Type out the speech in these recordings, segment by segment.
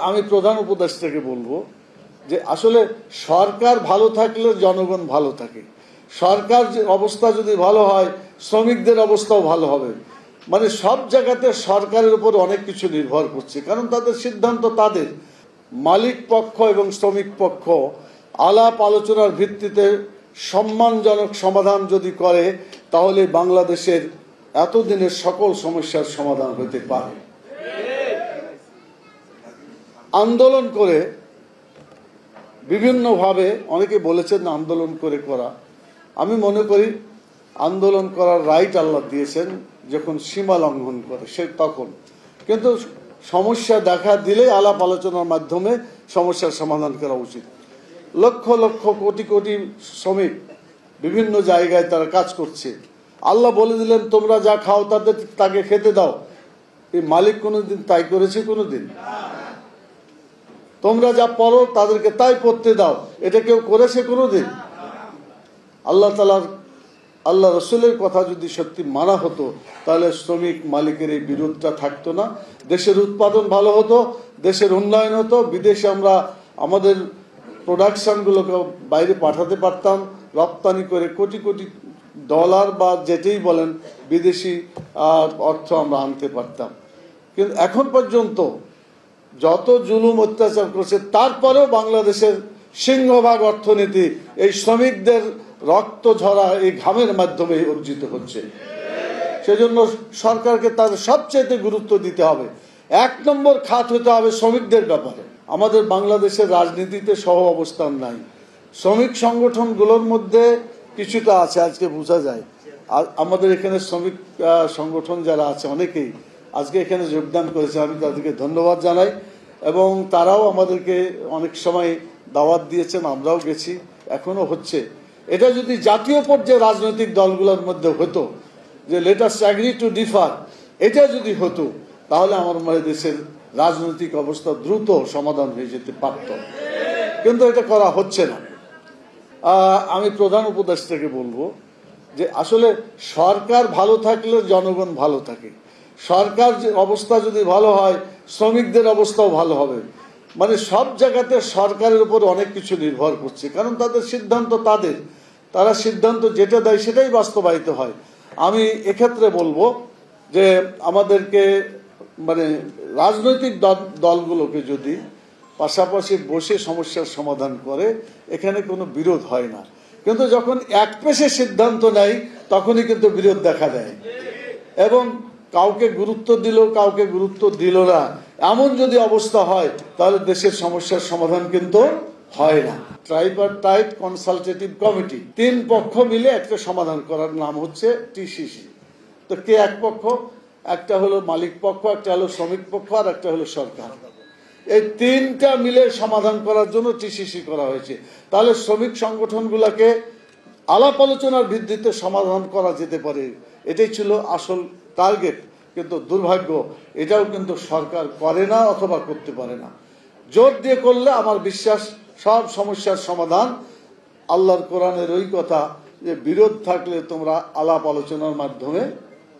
আমি প্রধান উপদেষ্টাকে বলবো যে আসলে সরকার ভালো থাকলে জনগণ ভালো থাকে। সরকার অবস্থা যদি ভালো হয় শ্রমিকদের অবস্থাও ভালো হবে। মানে সব জায়গাতে সরকারের উপর অনেক কিছু নির্ভর করছে, কারণ তাদের সিদ্ধান্ত তাদের। মালিক পক্ষ এবং শ্রমিক পক্ষ আলাপ আলোচনার ভিত্তিতে সম্মানজনক সমাধান যদি করে তাহলে বাংলাদেশের এতদিনের সকল সমস্যার সমাধান হতে পারে। আন্দোলন করে বিভিন্নভাবে অনেকে বলেছেন আন্দোলন করে করা, আমি মনে করি আন্দোলন করার রাইট আল্লাহ দিয়েছেন যখন সীমা লঙ্ঘন করে সে তখন, কিন্তু সমস্যা দেখা দিলে আলাপ আলোচনার মাধ্যমে সমস্যার সমাধান করা উচিত। লক্ষ লক্ষ কোটি কোটি শ্রমিক বিভিন্ন জায়গায় তারা কাজ করছে, আল্লাহ বলে দিলেন তোমরা যা খাও তাকে খেতে দাও। এই মালিক কোনোদিন তাই করেছে? কোনোদিন? তোমরা যা পড়ো তাদেরকে তাই পড়তে দাও, এটা কেউ করেছে কোনোদিন? আল্লাহ রসুলের কথা যদি সত্যি মানা হতো তাহলে শ্রমিক মালিকের এই বিরোধটা থাকতো না, দেশের উৎপাদন ভালো হতো, দেশের উন্নয়ন হতো, বিদেশে আমরা আমাদের প্রোডাকশনগুলোকে বাইরে পাঠাতে পারতাম, রপ্তানি করে কোটি কোটি ডলার বা যেটাই বলেন বিদেশি অর্থ আমরা আনতে পারতাম। কিন্তু এখন পর্যন্ত যত জুলুম অত্যাচার করছে তারপরেও বাংলাদেশের সিংহভাগ অর্থনীতি এই শ্রমিকদের রক্ত ঝরা এই ঘামের মাধ্যমে অর্জিত হচ্ছে। সেজন্য সরকারকে তাদের সবচেয়ে গুরুত্ব দিতে হবে। 1 নম্বর খাত হতে হবে শ্রমিকদের ব্যাপারে। আমাদের বাংলাদেশের রাজনীতিতে সহ অবস্থান নাই, শ্রমিক সংগঠনগুলোর মধ্যে কিছুটা আছে, আজকে বোঝা যায়। আর আমাদের এখানে শ্রমিক সংগঠন যারা আছে অনেকেই আজকে এখানে যোগদান করেছে, আমি তাদেরকে ধন্যবাদ জানাই। এবং তারাও আমাদেরকে অনেক সময় দাওয়াত দিয়েছেন, আমরাও গেছি, এখনো হচ্ছে। এটা যদি জাতীয় পর্যায়ে রাজনৈতিক দলগুলোর মধ্যে হতো যে let us agree to differ, এটা যদি হতো তাহলে আমার মনে হয় দেশের রাজনৈতিক অবস্থা দ্রুত সমাধান হয়ে যেতে পারত, কিন্তু এটা করা হচ্ছে না। আমি প্রধান উপদেষ্টাকে বলবো যে আসলে সরকার ভালো থাকলে জনগণ ভালো থাকে। সরকার অবস্থা যদি ভালো হয় শ্রমিকদের অবস্থাও ভালো হবে। মানে সব জায়গাতে সরকারের উপর অনেক কিছু নির্ভর করছে, কারণ তাদের সিদ্ধান্ত তাদের। তারা সিদ্ধান্ত যেটা দেয় সেটাই বাস্তবায়িত হয়। আমি এক্ষেত্রে বলবো যে আমাদেরকে মানে রাজনৈতিক দলগুলোকে যদি পাশাপাশি বসে সমস্যার সমাধান করে এখানে কোনো বিরোধ হয় না, কিন্তু যখন এক পেশে সিদ্ধান্ত নেয় তখনই কিন্তু বিরোধ দেখা দেয়। এবং কাউকে গুরুত্ব দিল কাউকে গুরুত্ব দিল না, এমন যদি অবস্থা হয় তাহলে দেশের সমস্যার সমাধান কিন্তু হয় না। ট্রাইপারটাইট কনসালটেটিভ কমিটি, 3 পক্ষ মিলে একটা সমাধান করার নাম হচ্ছে টিসিসি। তো কে এক পক্ষ? একটা হলো মালিক পক্ষ, একটা হলো শ্রমিক পক্ষ, আর একটা হলো সরকার। এই 3টা মিলে সমাধান করার জন্য টিসিসি করা হয়েছে। তাহলে শ্রমিক সংগঠনগুলোকে আলাপ আলোচনার ভিত্তিতে সমাধান করা যেতে পারে, এটাই ছিল আসল টার্গেট। কিন্তু দুর্ভাগ্য এটাও কিন্তু সরকার করে না অথবা করতে পারে না। জোর দিয়ে করলে আমার বিশ্বাস সব সমস্যার সমাধান। আল্লাহর কোরআনের ওই কথা যে বিরোধ থাকলে তোমরা আলাপ আলোচনার মাধ্যমে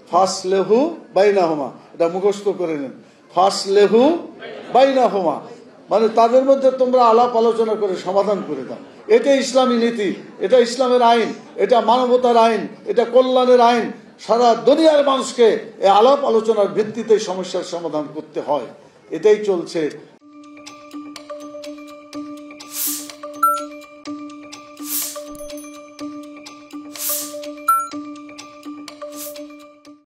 ফাসলেহু বাইনাহুমা, এটা মুখস্থ করে নেন, ফাসলেহু বাইনাহুমা, মানে তাদের মধ্যে তোমরা আলাপ আলোচনা করে সমাধান করে দাও। এটা ইসলামী নীতি, এটা ইসলামের আইন, এটা মানবতার আইন, এটা কল্যাণের আইন। সারা দুনিয়ার মানুষকে এই আলাপ আলোচনার ভিত্তিতে সমস্যার সমাধান করতে হয়। এটাই চলছে